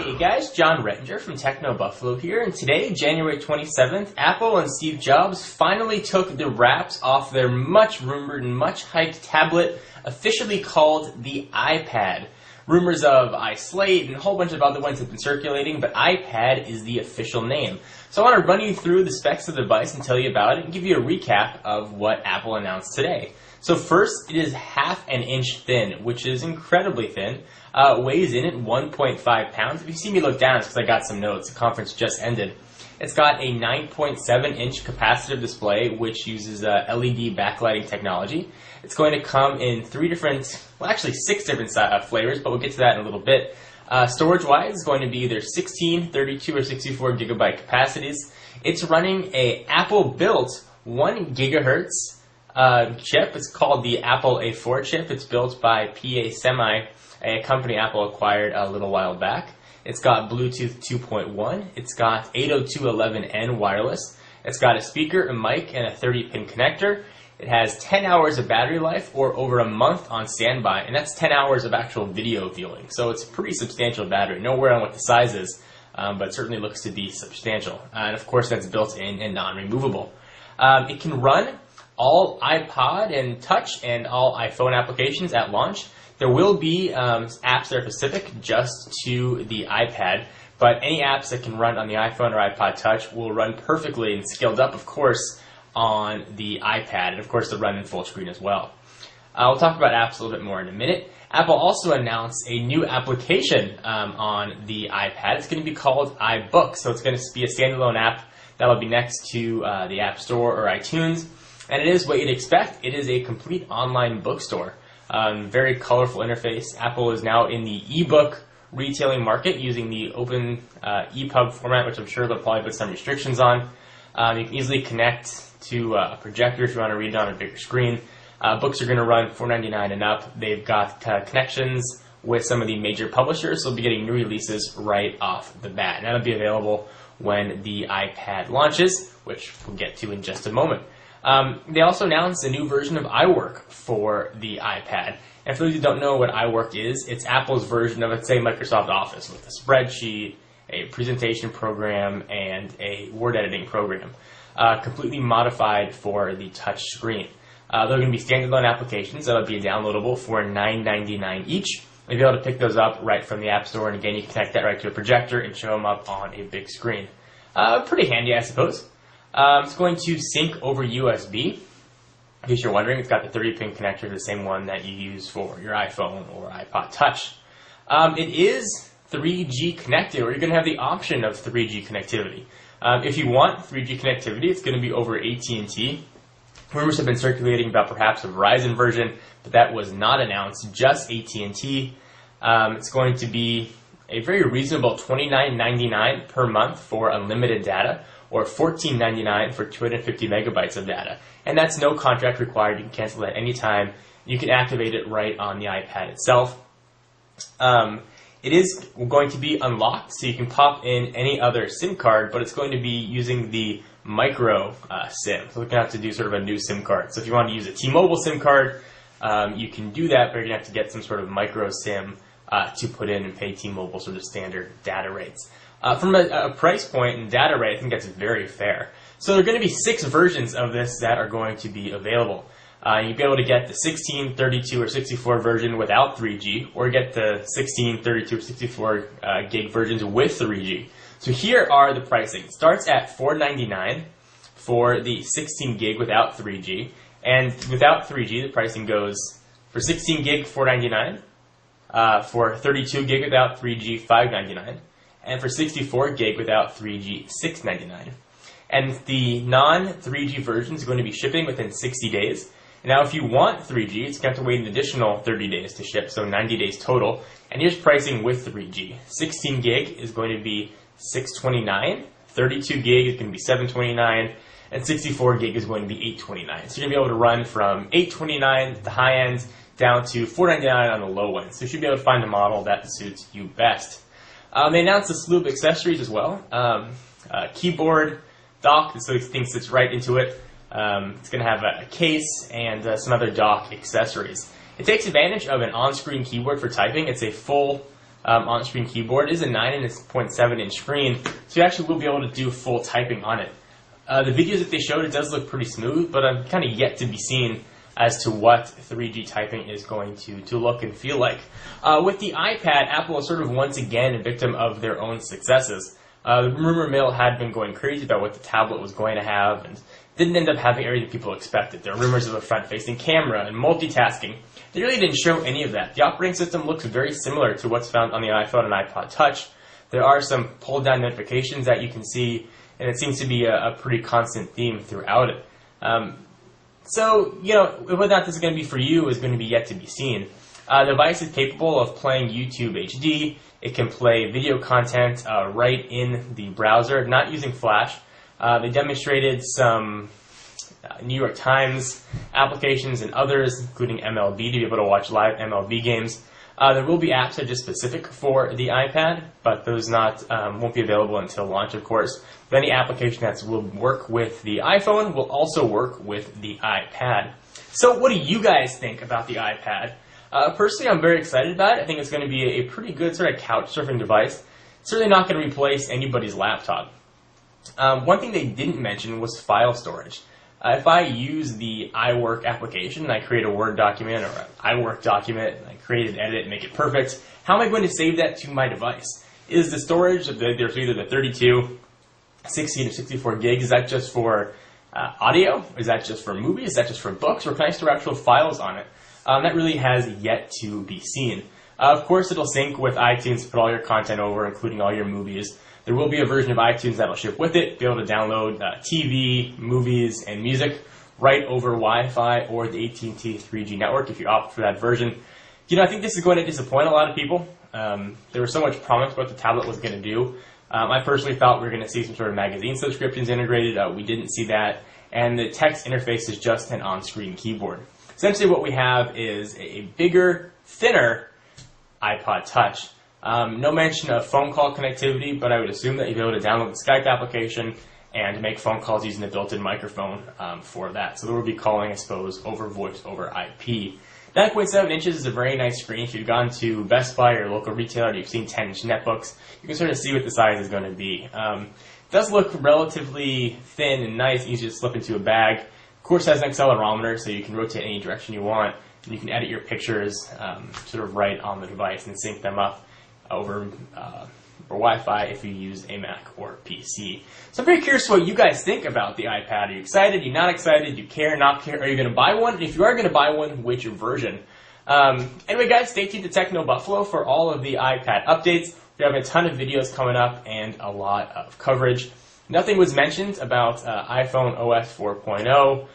Hey guys, John Rettinger from Techno Buffalo here, and today, January 27th, Apple and Steve Jobs finally took the wraps off their much rumored and much hyped tablet, officially called the iPad. Rumors of iSlate and a whole bunch of other ones have been circulating, but iPad is the official name. So I want to run you through the specs of the device and tell you about it and give you a recap of what Apple announced today. So first, it is half an inch thin, which is incredibly thin. Weighs in at 1.5 pounds. If you see me look down, it's because I got some notes. The conference just ended. It's got a 9.7-inch capacitive display, which uses LED backlighting technology. It's going to come in six different flavors, but we'll get to that in a little bit. Storage-wise, it's going to be either 16, 32, or 64 gigabyte capacities. It's running a Apple-built 1 gigahertz chip. It's called the Apple A4 chip. It's built by PA Semi, a company Apple acquired a little while back. It's got Bluetooth 2.1. It's got 802.11n wireless. It's got a speaker, a mic, and a 30-pin connector. It has 10 hours of battery life or over a month on standby, and that's 10 hours of actual video viewing. So it's a pretty substantial battery. Nowhere on what the size is, but certainly looks to be substantial. And of course, that's built in and non-removable. It can run all iPod and Touch and all iPhone applications at launch. There will be apps that are specific just to the iPad, but any apps that can run on the iPhone or iPod Touch will run perfectly and scaled up, of course, on the iPad, and of course they'll run in full screen as well. We'll talk about apps a little bit more in a minute. Apple also announced a new application on the iPad. It's going to be called iBook, so it's going to be a standalone app that will be next to the App Store or iTunes, and it is what you'd expect. It is a complete online bookstore. Very colorful interface. Apple is now in the ebook retailing market using the open EPUB format, which I'm sure they'll probably put some restrictions on. You can easily connect to a projector if you want to read it on a bigger screen. Books are going to run $4.99 and up. They've got connections with some of the major publishers, so they'll be getting new releases right off the bat. And that'll be available when the iPad launches, which we'll get to in just a moment. They also announced a new version of iWork for the iPad. And for those who don't know what iWork is, it's Apple's version of, let's say, Microsoft Office with a spreadsheet, a presentation program, and a word editing program, completely modified for the touch screen. They're going to be standalone applications that'll be downloadable for $9.99 each. You'll be able to pick those up right from the App Store, and again, you can connect that right to a projector and show them up on a big screen. Pretty handy, I suppose. It's going to sync over USB. In case you're wondering, it's got the 30-pin connector, the same one that you use for your iPhone or iPod Touch. It is 3G connected, or you're going to have the option of 3G connectivity. If you want 3G connectivity, it's going to be over AT&T. Rumors have been circulating about perhaps a Verizon version, but that was not announced, just AT&T. It's going to be a very reasonable $29.99 per month for unlimited data, or $14.99 for 250 megabytes of data. And that's no contract required. You can cancel at any time. You can activate it right on the iPad itself. It is going to be unlocked, so you can pop in any other SIM card, but it's going to be using the micro SIM. So we're going to have to do sort of a new SIM card. So if you want to use a T-Mobile SIM card, you can do that, but you're going to have to get some sort of micro SIM to put in and pay T-Mobile sort of standard data rates. From a price point and data rate, I think that's very fair. So there are going to be 6 versions of this that are going to be available. You'll be able to get the 16, 32, or 64 version without 3G, or get the 16, 32, or 64 gig versions with 3G. So here are the pricing. It starts at $4.99 for the 16 gig without 3G, and without 3G, the pricing goes for 16 gig $4.99, for 32 gig without 3G $5.99. And for 64 gig without 3G, $6.99. And the non-3G version is going to be shipping within 60 days. Now, if you want 3G, it's going to have to wait an additional 30 days to ship, so 90 days total. And here's pricing with 3G. 16 gig is going to be $6.29, 32 gig is going to be $7.29, and 64 gig is going to be $8.29. So you're going to be able to run from $8.29 at the high end down to $4.99 on the low end. So you should be able to find a model that suits you best. They announced a slew of accessories as well. Keyboard, dock, so this thing sits right into it. It's going to have a case and some other dock accessories. It takes advantage of an on-screen keyboard for typing. It's a full on-screen keyboard. It is a 9.7-inch screen, so you actually will be able to do full typing on it. The videos that they showed, it does look pretty smooth, but I'm kind of yet to be seen as to what 3G typing is going to look and feel like. With the iPad, Apple is sort of once again a victim of their own successes. The rumor mill had been going crazy about what the tablet was going to have, and didn't end up having everything people expected. There are rumors of a front-facing camera and multitasking. They really didn't show any of that. The operating system looks very similar to what's found on the iPhone and iPod Touch. There are some pull-down notifications that you can see, and it seems to be a pretty constant theme throughout it. So, whether or not this is going to be for you is going to be yet to be seen. The device is capable of playing YouTube HD. It can play video content right in the browser, not using Flash. They demonstrated some New York Times applications and others, including MLB, to be able to watch live MLB games. There will be apps that are just specific for the iPad, but those won't be available until launch, of course. But any application that will work with the iPhone will also work with the iPad. So what do you guys think about the iPad? Personally, I'm very excited about it. I think it's going to be a pretty good sort of couch surfing device. It's certainly not going to replace anybody's laptop. One thing they didn't mention was file storage. If I use the iWork application and I create a Word document or an iWork document, and I create and edit and make it perfect, how am I going to save that to my device? Is the storage, there's either the 32, 16, or 64 gigs, is that just for audio? Is that just for movies? Is that just for books? Or can I store actual files on it? That really has yet to be seen. Of course, it'll sync with iTunes to put all your content over, including all your movies. There will be a version of iTunes that will ship with it, be able to download TV, movies, and music right over Wi-Fi or the AT&T 3G network if you opt for that version. I think this is going to disappoint a lot of people. There was so much promise about what the tablet was going to do. I personally thought we were going to see some sort of magazine subscriptions integrated. We didn't see that. And the text interface is just an on-screen keyboard. Essentially what we have is a bigger, thinner iPod Touch. No mention of phone call connectivity, but I would assume that you'll be able to download the Skype application and make phone calls using the built-in microphone for that. So there will be calling, I suppose, over voice over IP. 9.7 inches is a very nice screen. If you've gone to Best Buy or local retailer and you've seen 10-inch netbooks, you can sort of see what the size is going to be. It does look relatively thin and nice, easy to slip into a bag. Of course, it has an accelerometer, so you can rotate any direction you want, and you can edit your pictures sort of right on the device and sync them up over Wi-Fi if you use a Mac or PC. So I'm very curious what you guys think about the iPad. Are you excited? Are you not excited? Do you care? Not care? Are you going to buy one? And if you are going to buy one, which version? Anyway, guys, stay tuned to Techno Buffalo for all of the iPad updates. We have a ton of videos coming up and a lot of coverage. Nothing was mentioned about iPhone OS 4.0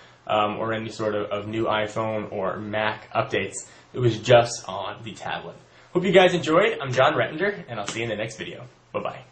or any sort of new iPhone or Mac updates. It was just on the tablet. Hope you guys enjoyed. I'm John Rettinger, and I'll see you in the next video. Bye-bye.